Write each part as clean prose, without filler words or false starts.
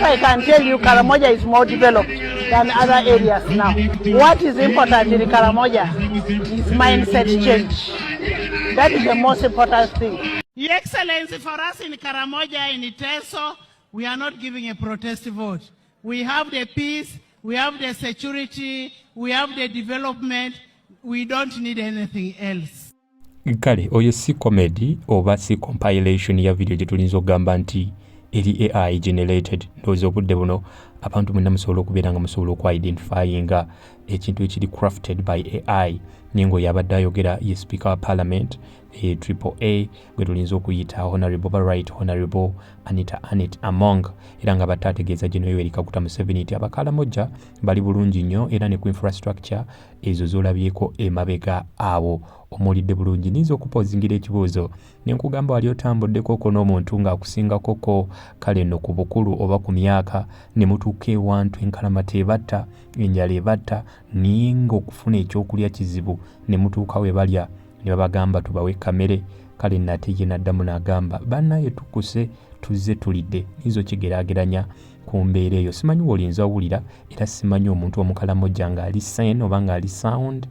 I can tell you, Karamoja is more developed than other areas now. What is important in Karamoja is mindset change. That is the most important thing. Your Excellency, for us in Karamoja, in Iteso, we are not giving a protest vote. We have the peace, we have the security, we have the development. We don't need anything else. Kale oyo si comedy oba si compilation ya video gye tulinza okugamba nti eri AI generated. Ndowooza obudde buno abantu mwenna musobola okubeera nga musobola okwidentifyinga ekintu ekiri crafted by AI. Ningo yabadde ayogera ye Speaker wa Parliament Triple A gwe tulinza okuyita Honorable Right Honorable Anita Among, era nga batategeeza gino Yoweri Kaguta Museveni nti Abakalamoja bali bulungi nnyo era ne ku infrastructure ezo zolabyeko emabega awo omulidde bulungi. Nizo okupozingira ekibuuzo ne nkugamba wali otambuddeko n'omuntu ng'akusingakoko kale nno ku bukulu oba ku myaka ne mutuuka ewantu enkalamata ebatta enjala ebatta naye ng'okufuna ekyokulya kizibu ne mutuuka we balya ne babagamba tubawe kamere. Kale nate ye n'addamu n'agamba bannaye tukuse tuzze tulidde. Nizo kigeraageranya ku mbeera eyo. Simanyi w'olinza awulira era simanyi omuntu Omukalamoja ng'ali sane oba ng'ali sound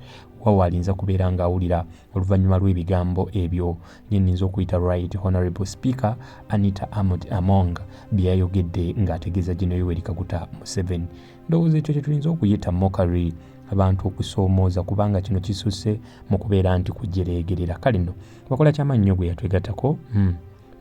wa alinza kubeera ng'awulira oluvannyuma lw'ebigambo ebyo. Nye nninza okuyita Right Honorable Speaker Anita Among bye yayogedde ng'ategeeza gino Yoweri Kaguta Museveni. Ndowooza ekyo kye tulinza okuyita mockery, abantu okusoomooza kubanga kino kisusse mu kubeera nti kujereegerera. Kale nno bakola kyamaanyi nnyo gwe yatwegattako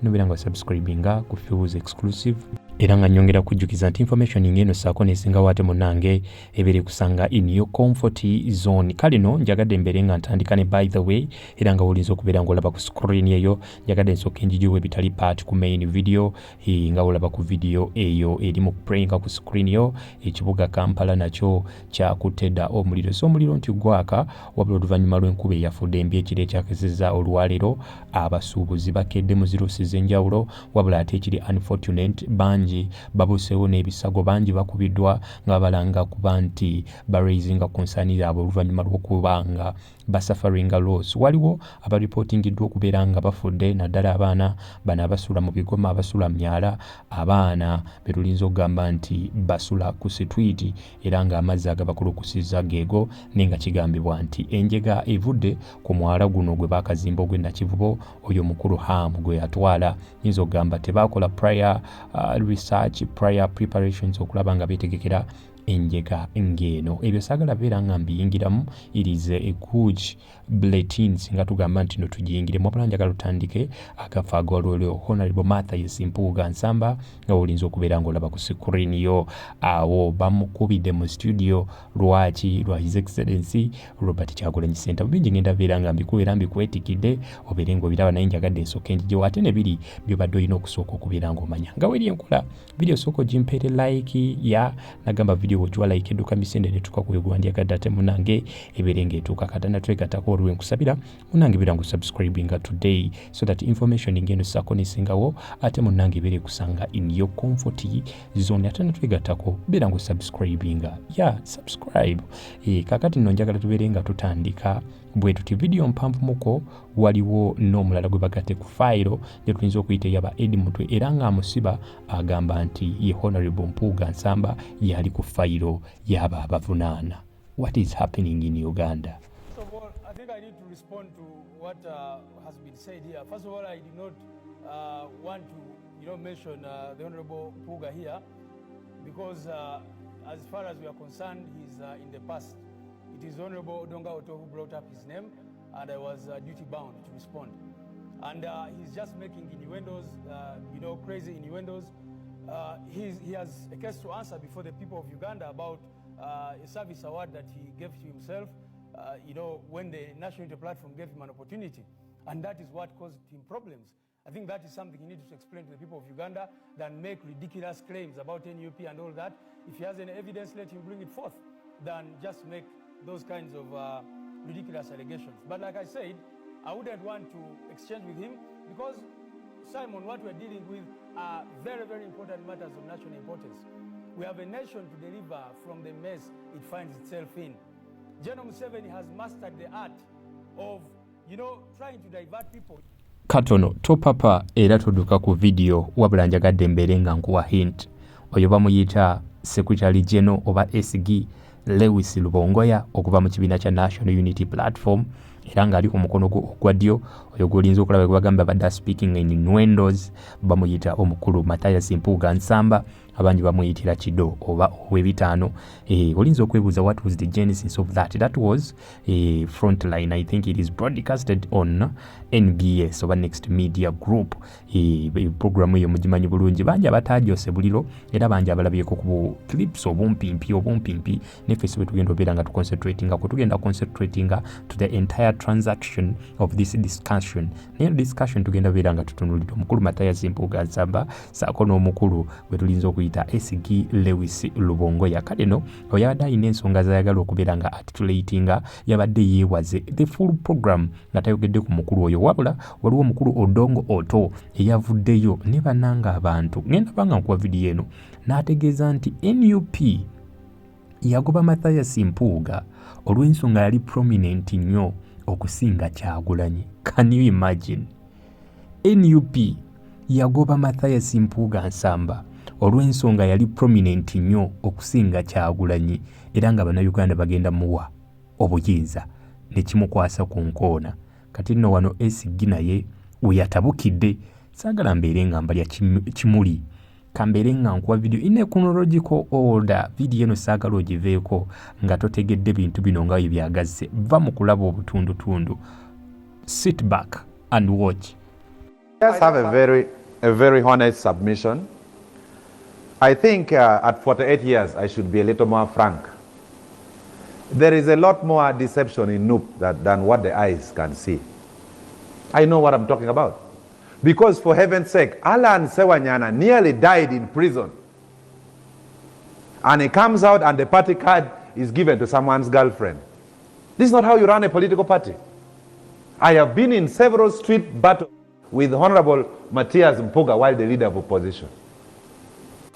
nobeera nga subscribinga ku Fuse Exclusive era nga nnyongera kujjukiza nti information ng'eno ssaako nesingawo ate munnange ebeere kusanga in your comfort zone. Kale no njagadde mbeere nga ntandika ne by the way era nga wolinza okubeera ng'olaba ku screen eyo njagadde nsooka enjigiwe bitali part ku main video nga olaba ku video eyo eri mu prayinga ku screen yo. Ekibuga Kampala nakyo kyakutedda omuliro, so omuliro nti gwaka wabula oluvannyuma lw'enkuba eyafudde embi ekiro ekyakesezza olwaleero abasuubuzi bakedde mu zirusi z'enjawulo wabula ate ekiri unfortunate bangi babuseewo n'ebisago bangi bakubiddwa nga balanga kuba nti baraisinga concern yaabwe oluvannyuma lw'okubanga basufferinga loss. Waliwo abaripotingiddwa okubeera nga bafudde naddala abaana bano abasula mu bigoma abasula mu myala abaana betulinza okugamba nti basula ku sitwiti era ng'amazzi agabakulukusiza geego naye nga kigambibwa nti enjega evudde ku mwala guno gwe baakazimba ogw'e Nakivubo oyo mukulu Hamu gwe yatwala. Nyinza okugamba tebakola prior research prior preparations okulaba nga beetegekera enjega ng'eno. Ebyo saagala beera nga mbiyingiramu irize ekuj bletins nga tugamba nti no tugiyingiremu wabula njagala tutandike akafa agolwolwo Honorable Mathias Mpuuga Nsamba nga wolinza okubeera ng'olaba ku screen yo awo bamukubidde mu studio lwaki lwa His Excellency Robert Kyagulanyi Ssentamu. Bingi ngenda beera nga mbikubeera mbikwetikidde obeere ng'obiraba naye njagadde ensooka enjijewo ate ne biri byobadde olina okusooka okubeera ng'omanya nga weri enkola video sooka ogimpeere like ya nagamba video ojwa like edduka misinde ne tukakuyogowa ndyagadde ate munange ebeere ng'etuuka katana twegattako olwe nkusabira munange beera ngu subscribinga today so that information ng'eno ssaako nesingawo ate munange ebeere kusanga in your comfort zone ate natwegattako beera ngu subscribinga subscribe. Kakati nno njagala tubeere nga tutandika bwe tuti video mpanvumuko waliwo n'omulala gwe bagatte ku fayiro gye tuyinza okuyita yaba Edi Mutwe era ng'amusiba agamba nti ye Honorable Mpuuga Nsamba yali ku fayiro yaba abavunaana. What is happening in Uganda? First of all, I think I need to respond to what has been said here. First of all, I did not want to mention the Honorable Mpuuga here because as far as we are concerned, he's in the past. It is Honorable Odonga Oto who brought up his name, and I was duty-bound to respond. And he's just making innuendos, crazy innuendos. He has a case to answer before the people of Uganda about a service award that he gave to himself, when the National Unity Platform gave him an opportunity. And that is what caused him problems. I think that is something he needs to explain to the people of Uganda than make ridiculous claims about NUP and all that. If he has any evidence, let him bring it forth, than just make those kinds of ridiculous allegations. But like I said, I wouldn't want to exchange with him because, Simon, what we're dealing with are very, very important matters of national importance. We have a nation to deliver from the mess it finds itself in. General Museveni has mastered the art of, trying to divert people. Katono topapa era tudduka ku video wabula njagadde mbeere nga nkuwa hint oyo bamuyita Secretary General oba SG Lewis Lubongoya okuva mu kibiina kya National Unity Platform era nga ali ku mukono gwa ddyo oyo gwolinza okulaba gwe bagamba badda speaking in innuendos bamuyita omukulu Mathias Mpuuga Nsamba abangi bamuyitira Kido oba ow'ebitaano. Olinza okwebuuza what was the genesis of that was Frontline. I think it is broadcasted on NBS oba Next Media Group. Programu eyo mugimanyi bulungi, bangi abatajose buliro era bangi abalabyeko ku clips obumpimpi neffe bwe tugenda obeera nga tugenda concentrating to the entire transaction of this discussion. Naye discussion tugenda beera nga tutunulira omukulu Mathias Mpuuga Nsamba saako n'omukulu bwe tulinza okuyita SG Lewis Lubongoya. Kale no oyabadde alina ensonga zayagala okubeera nga articulatinga, yabadde yeewaze the full program nga tayogedde ku mukulu oyo, wabula waliwo omukulu Odongo Oto eyavuddeyo ne bannanga abantu. Ngenda banga nkuwa vidiyo eno n'ategeeza nti NUP yagoba Mathias Mpuuga olw'ensonga yali prominent nnyo okusinga Kyagulanyi. Can you imagine? NUP yagoba Mathias Mpuuga Nsamba olw'ensonga yali prominent nnyo okusinga Kyagulanyi era nga bannayuganda bagenda muwa obuyinza ne kimukwasa ku nkoona. Kati nno wano SG naye weyatabukidde. Saagala mbeere nga mbalya kimuli kambeere nga nkuwa video in chronological order. Video eno saagala ogiveeko nga totegedde bintu bino nga byagazze. Va mu kulaba obutundutundu. Sit back and watch. Let's have a very honest submission. I think at 48 years I should be a little more frank. There is a lot more deception in NUP than what the eyes can see. I know what I'm talking about. Because for heaven's sake, Alan Sewanyana nearly died in prison. And he comes out and the party card is given to someone's girlfriend. This is not how you run a political party. I have been in several street battles with Honorable Mathias Mpuuga while the leader of opposition.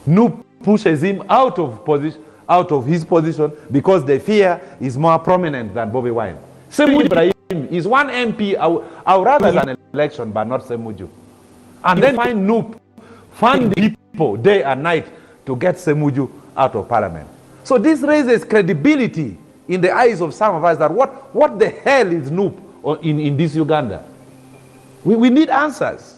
NUP pushes him out of his position because they fear he's more prominent than Bobi Wine. Semuju Ibrahim is one MP. I would rather an election, but not Semuju. And then find NUP, fund people day and night to get Semuju out of parliament. So this raises credibility in the eyes of some of us that what the hell is NUP in this Uganda? We need answers.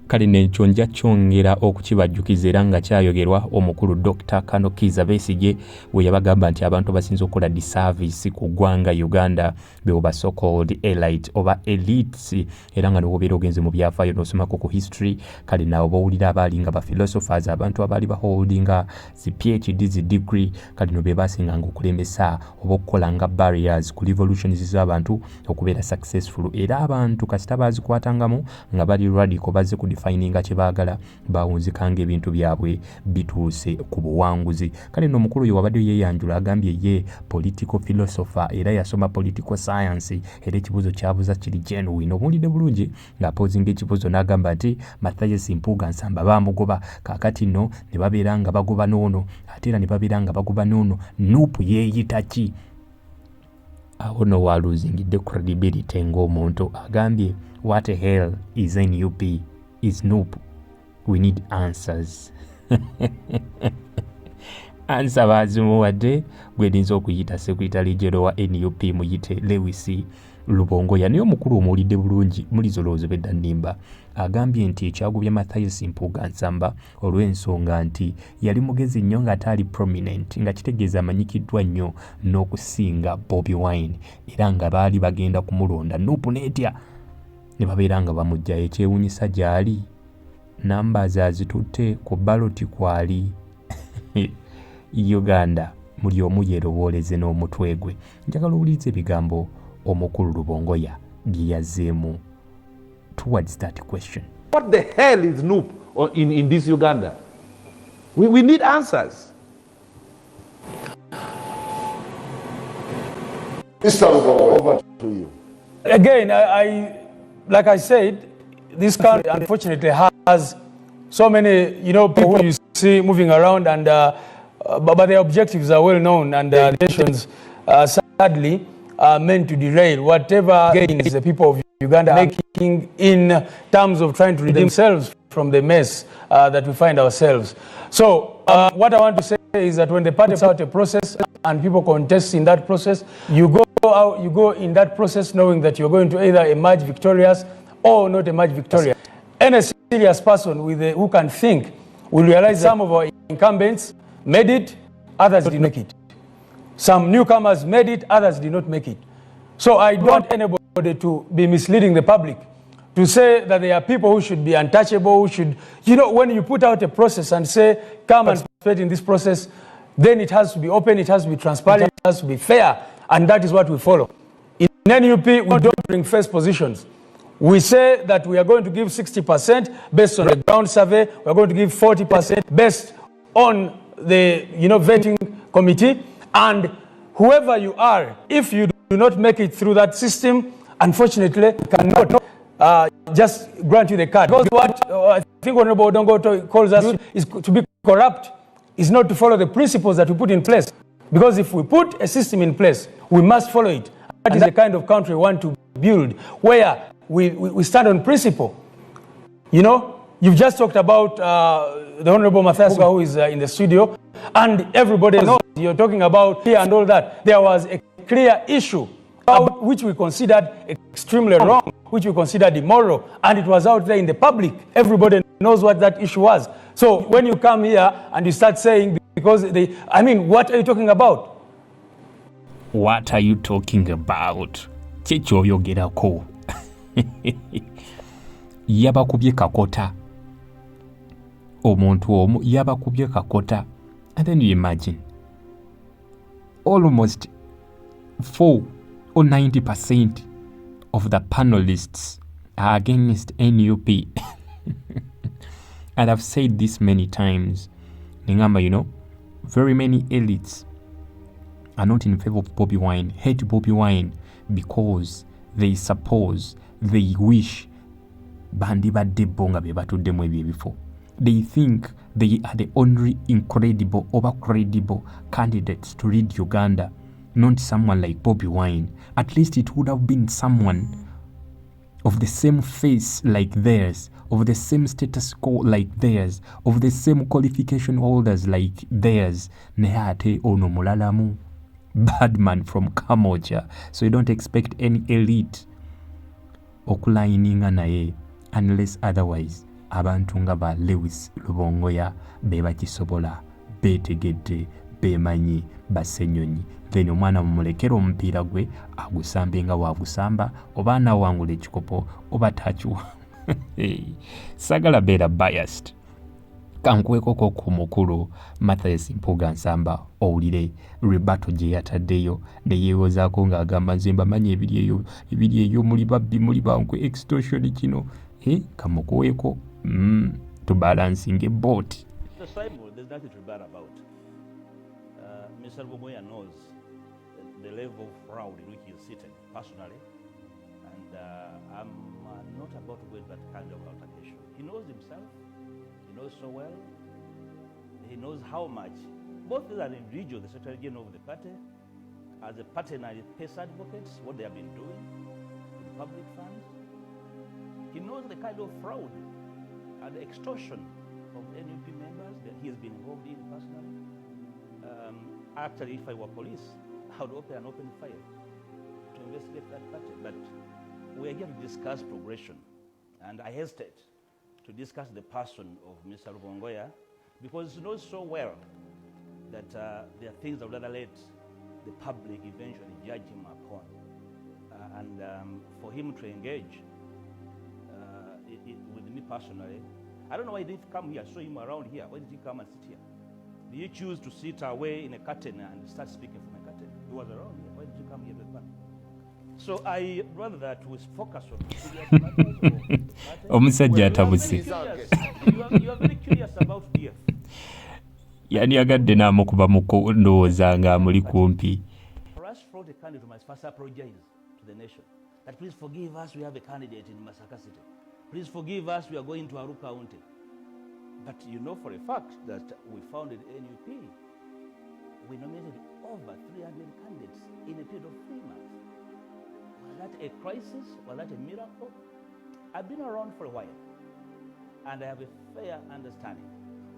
Kale nekyo nja kyongera okukibajjukiza era nga kyayogerwa omukulu Dr. Kano Kiza Besigye we yabagamba nti abantu basinza okukola disservice ku ggwanga Uganda be so-called elite oba elites era nga nobeera ogenze mu byafaayo n'osomako ku history. Kale naawe bawulira abaali nga ba philosophers, abantu abaali baholdinga zi PhD zi degree, kale no be basinganga okulembesa oba okukola nga barriers ku revolutions z'abantu okubeera successful, era abantu kasita bazikwatangamu nga bali radical bazze ku defininga kye baagala bawunzikanga ebintu byabwe bituuse ku buwanguzi. Kale no omukulu oyo wabadde yeeyanjula agambye ye political philosopher era yasoma political science era ekibuzo kyabuza kiri genuine. Obuwulidde bulungi ng'apozinga ekibuzo n'agamba nti Mathias Mpuuga Nsamba bamugoba kaakati nno ne babeera nga bagoba n'ono ate era ne babeera nga bagoba n'ono. NUP yeeyita ki? Awo no waluzingidde credibility ng'omuntu agambye what the hell is NUP? Is NUP? We need answers. Answer bazimuwadde gwedinza okuyita Secretary General wa NUP muyite Lewis Lubongoya. Naye omukulu omuwulidde bulungi mulizoloozo bedda nnimba agambye nti ekyagobya Mathias Mpuuga Nsamba olw'ensonga nti yali mugezi nnyo nga ataali prominent, nga kitegeeza amanyikiddwa nnyo n'okusinga Bobi Wine era nga baali bagenda kumulonda NUP n'etya ne babeera nga bamujja. Ekyewunyisa gy'ali numbers azitutte ku baloti kwali Uganda muli omu yeerobooleze n'omutwe gwe. Njagala owuliriza ebigambo omukulu Lubongoya bye yazzeemu towards that question. What the hell is NUP in this Uganda? We need answers. Mr. Lubongoya, over to you. Again, like I said, this country unfortunately has so many, people who you see moving around, and but their objectives are well known, and the nations sadly are meant to derail whatever gains the people of Uganda are making in terms of trying to redeem themselves from the mess that we find ourselves. So What I want to say is that when the party puts out a process and people contest in that process, you go in that process knowing that you're going to either emerge victorious or not emerge victorious. Any serious person who can think will realize some of our incumbents made it, others did not make it. Some newcomers made it, others did not make it. So I don't want anybody to be misleading the public, to say that there are people who should be untouchable, who should, when you put out a process and say, come and participate in this process, then it has to be open, it has to be transparent, it has to be fair, and that is what we follow. In NUP, we don't bring first positions. We say that we are going to give 60% based on the ground survey, we are going to give 40% based on the vetting committee, and whoever you are, if you do not make it through that system, unfortunately, cannot just grant you the card. Because what I think Honorable Odongo calls us is to be corrupt, is not to follow the principles that we put in place. Because if we put a system in place, we must follow it. That is the kind of country we want to build, where we stand on principle. You've just talked about the Honorable Mathias Mpuuga, who is in the studio, and everybody knows you're talking about here and all that. There was a clear issue which we considered extremely wrong, which we considered immoral, and it was out there in the public. Everybody knows what that issue was. So when you come here and you start saying, because what are you talking about? What are you talking about? Kyeky'oyogerako. Yabakubye kakota. Omuntu omu yabakubye kakota. And then you imagine, almost 4 or 90% of the panelists are against NUP. And I've said this many times. Ningamba, very many elites are not in favor of Bobi Wine, hate Bobi Wine, because they suppose, they wish bandi badde bonga be batuddemu ebyo ebifo. They think they are the only incredible or credible candidates to lead Uganda, not someone like Bobi Wine. At least it would have been someone of the same face like theirs, of the same status quo like theirs, of the same qualification holders like theirs. Nehate ono mulalamu. Bad man from Kamoja. So you don't expect any elite okulaininga naye unless otherwise. Abantu nga ba Lewis Lubongoya beba kisobola, betegedde, bemanyi, basenyonyi. Then omwana mumulekera omupiira gwe agusambe nga waagusamba, oba anaawangula ekikopo oba takiwa. Sagala beera biased. Kankwekoko ku mukulu Mathias Mpuuga Nsamba owulire rebuttal gye yataddeyo ne yeewozaako ng'agamba nze mbamanyi ebiri eyo muli babbi muli bankwe extortion kino. Kamukuweeko to balancing a boat. There's nothing to bad about. Mr. Bomoya knows the level of fraud in which he is sitting personally, and I'm not about to go into that kind of altercation. He knows himself. He knows so well. He knows how much, both as an individual, the Secretary General of the party, as a party and peace advocates, what they have been doing with public funds. He knows the kind of fraud and extortion of NUP members that he has been involved in personally. Actually, if I were police, I would open an open file to investigate that party. But we are here to discuss progression, and I hesitate to discuss the person of Mr. Lubongoya because he knows so well that there are things that would rather let the public eventually judge him upon. And for him to engage with me personally, I don't know why he didn't come here. I saw him around here. Why did he come and sit here? Did you choose to sit away in a curtain and start speaking from a curtain? He was around here. Why did you come here to the panel? So I rather that we focus on serious matters. Omusajja atabuse. You are very curious about DF. Yani agadde n'amukuba mu ndowooza nga muli kumpi. For us, fraud a candidate must first apologize to the nation. That please forgive us, we have a candidate in Masaka City. Please forgive us, we are going to Aru County. But you know for a fact that we founded NUP. We nominated over 300 candidates in a period of 3 months. Was that a crisis? Was that a miracle? I've been around for a while, and I have a fair understanding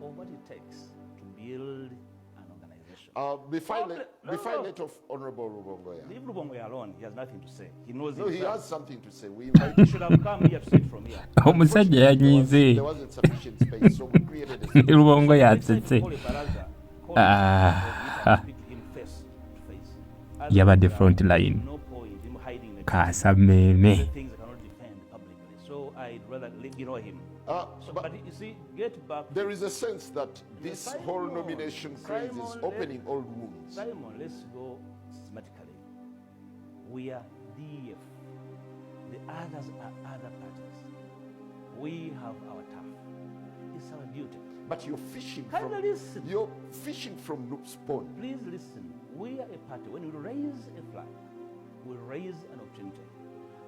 of what it takes to build an organization. Before I let off Honorable Rubongoya. Leave Rubongoya alone. He has nothing to say. He knows No, himself. he has something to say. We invited He should have come here to say it from here. omusajja yanyize there wasn't sufficient space, so we created a lubongo Next time yatsetse call a baraza, call him, speak to him face to face. yabadde front line No point him hiding in the kaasa meme things I cannot defend publicly. So I'd rather ignore him. but But you see, get back. there is a sense that this Simon, whole nomination craze is Simon, opening old wounds. Simon, let's go systematically. We are DF. The others are other parties. We have our turf. It's our duty. But you're fishing Can from you listen? you're fishing from Nook's pond. Please listen. We are a party. When we raise a flag, we raise an opportunity.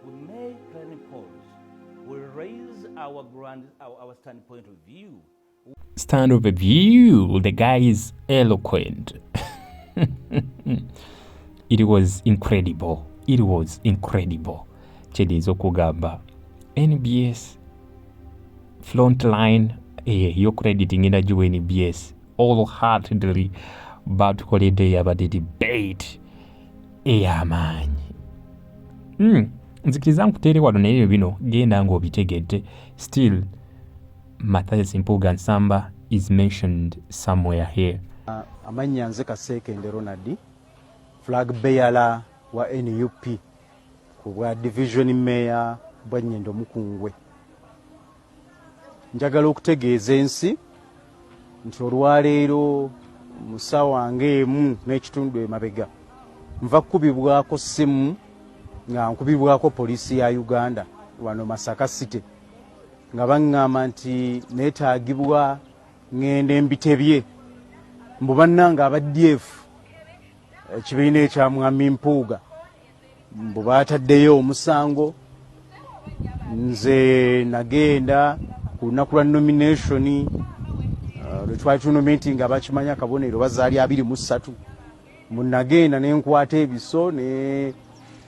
We make clearing calls. We raise our standpoint of view. stand of a view. The guy is eloquent. It was incredible. It was incredible. Kyedinza okugamba NBS frontline yo crediting inagiwa NBS wholeheartedly batukoledde yabadde debate ey'amaanyi. Nzikiriza nkuteere wano naye bino genda ng'obitegedde. Still Mathias Mpuuga Nsamba is mentioned somewhere here. Amannya nze Kaseekende Ronald, flag bearer wa NUP ku bwa division mayor bwa Nnyendo Mukungwe. Njagala okutegeeza ensi nti olwaleero mu ssaawa ng'emu n'ekitundu emabega nva kukubibwako ssimu nga nkubibwako poliisi ya Uganda wano Masaka City nga baŋŋamba nti neetaagibwa ŋŋende mbitebye mbu bannanga abadyefu ekibiina ekya Mwami Mpuuga mbu baataddeyo omusango. Nze nagenda ku lunaku lwa nomination lwe twali tunominti nga bakimanya akabonero bazaali 23 munagenda nenkwata ebiso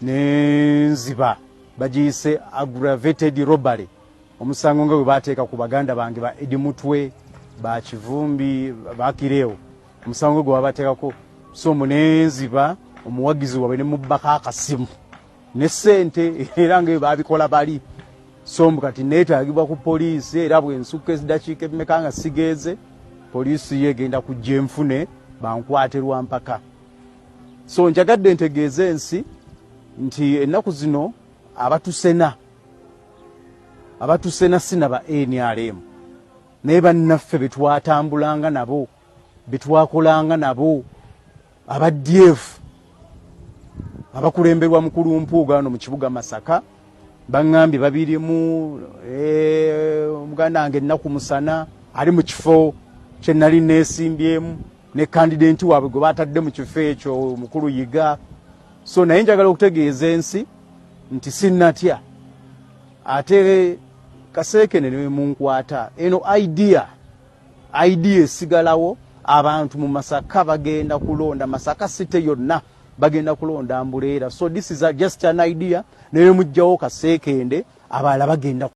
nziba bagiyise aggravated robbery omusango nga bwe bateeka ku baganda bange ba Edimutwe ba Kivumbi bakireewo omusango gwe babateekako so munenziba omuwagizi wabe ne mubbako akasimu ne ssente era nga babikola bali so kati neetaagibwa ku poliisi era bwensukka ezidakiika emmeka nga sigeeze poliisi yegenda kujja enfune bankwaterwa mpaka. So njagadde ntegeeze ensi nti ennaku zino abatusena sinaba NRM naye bannaffe betwatambulanga nabo betwakolanga nabo abadyefu abakulemberwa mukulu Mpuuga wano mu kibuga Masaka baŋŋambye babirimu omuganda wange ennaku musana ali mu kifo kye nali neesimbyemu ne candidate waabwe gwe batadde mu kifo ekyo mukulu Yiga. So naye njagala okutegeeza ensi nti sinnatya ate Kaseekende ne munkwata eno idea esigalawo abantu mu Masaka bagenda kulonda Masaka City yonna bagenda kulonda Mbuleera. So this is just an idea naye mujjawo Kaseekende abalala bagenda